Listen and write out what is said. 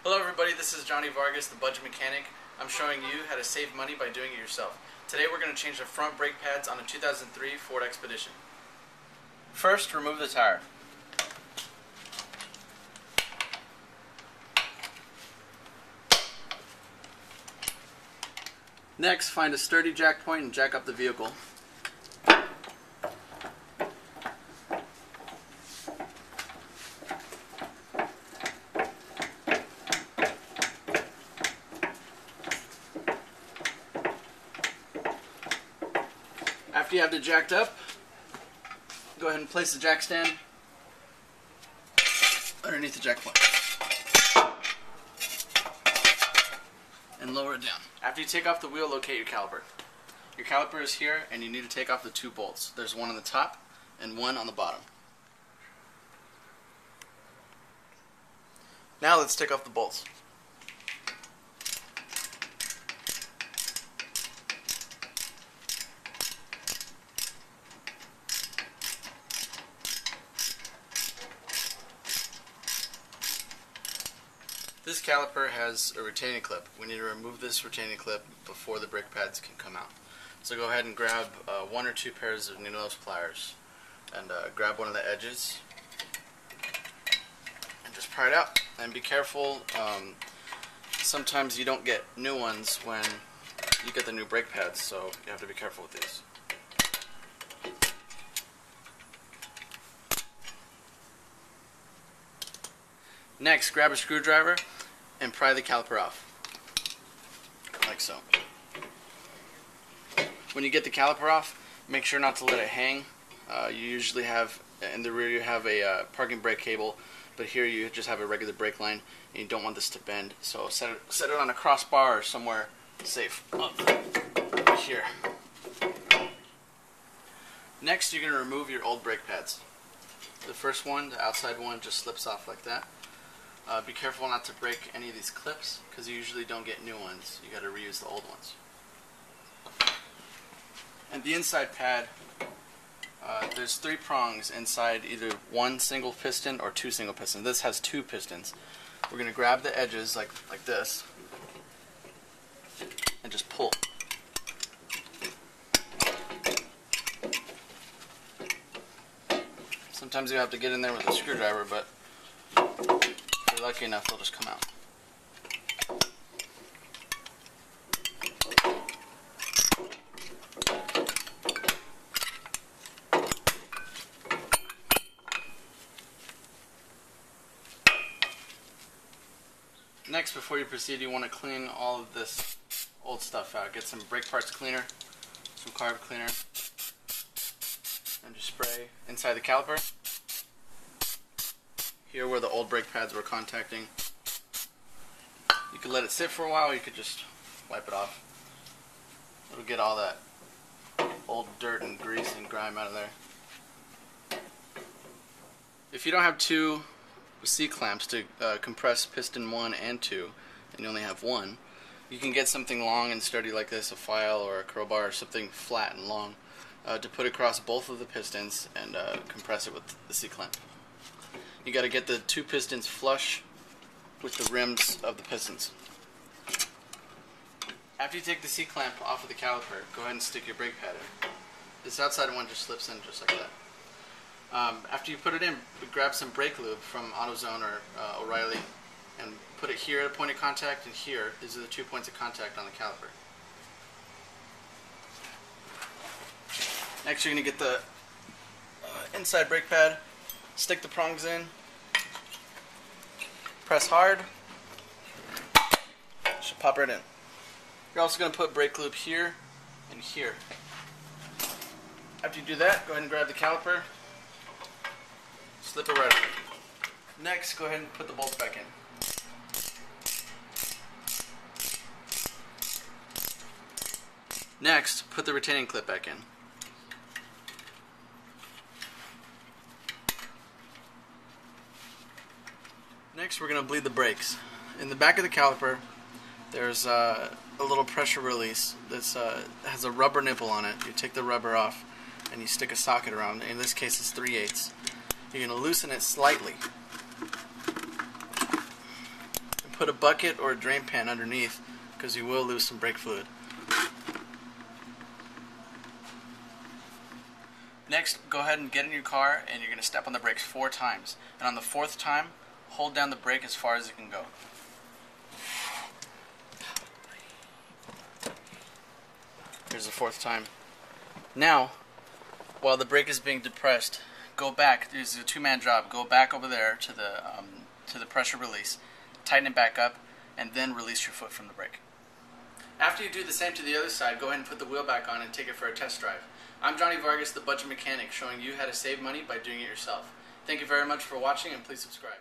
Hello everybody, this is Johnny Vargas, the Budget Mechanic. I'm showing you how to save money by doing it yourself. Today we're going to change the front brake pads on a 2003 Ford Expedition. First, remove the tire. Next, find a sturdy jack point and jack up the vehicle. After you have it jacked up, go ahead and place the jack stand underneath the jack point and lower it down. After you take off the wheel, locate your caliper. Your caliper is here and you need to take off the two bolts. There's one on the top and one on the bottom. Now let's take off the bolts. This caliper has a retaining clip. We need to remove this retaining clip before the brake pads can come out. So go ahead and grab one or two pairs of needle nose pliers and grab one of the edges and just pry it out. And be careful, sometimes you don't get new ones when you get the new brake pads, so you have to be careful with these. Next, grab a screwdriver and pry the caliper off, like so. When you get the caliper off, make sure not to let it hang. You usually have, in the rear you have a parking brake cable, but here you just have a regular brake line, and you don't want this to bend. So set it on a crossbar or somewhere safe, up here. Next, you're going to remove your old brake pads. The first one, the outside one, just slips off like that. Be careful not to break any of these clips, because you usually don't get new ones. You got to reuse the old ones. And the inside pad, there's three prongs inside either one single piston or two single pistons. This has two pistons. We're going to grab the edges like this and just pull. Sometimes you have to get in there with a screwdriver, but if you're lucky enough, they'll just come out. Next, before you proceed, you want to clean all of this old stuff out. Get some brake parts cleaner, some carb cleaner, and just spray inside the caliper. Here where the old brake pads were contacting. You could let it sit for a while, or you could just wipe it off. It'll get all that old dirt and grease and grime out of there. If you don't have two C-clamps to compress piston 1 and 2, and you only have one, you can get something long and sturdy like this, a file or a crowbar or something flat and long, to put across both of the pistons and compress it with the C-clamp. You got to get the two pistons flush with the rims of the pistons. After you take the C-clamp off of the caliper, go ahead and stick your brake pad in. This outside one just slips in just like that. After you put it in, grab some brake lube from AutoZone or O'Reilly and put it here at a point of contact and here. These are the 2 points of contact on the caliper. Next, you're going to get the inside brake pad, stick the prongs in, press hard, should pop right in. You're also going to put brake lube here and here. After you do that, go ahead and grab the caliper, slip it right in. Next, go ahead and put the bolts back in. Next, put the retaining clip back in. Next, we're going to bleed the brakes. In the back of the caliper, there's a little pressure release that has a rubber nipple on it. You take the rubber off and you stick a socket around. In this case, it's 3/8. You're going to loosen it slightly put a bucket or a drain pan underneath because you will lose some brake fluid. Next, go ahead and get in your car and you're going to step on the brakes 4 times. And on the 4th time, hold down the brake as far as it can go. Here's the 4th time. Now, while the brake is being depressed, go back. There's a 2-man job. Go back over there to the pressure release, tighten it back up, and then release your foot from the brake. After you do the same to the other side, go ahead and put the wheel back on and take it for a test drive. I'm Johnny Vargas, the budget mechanic, showing you how to save money by doing it yourself. Thank you very much for watching, and please subscribe.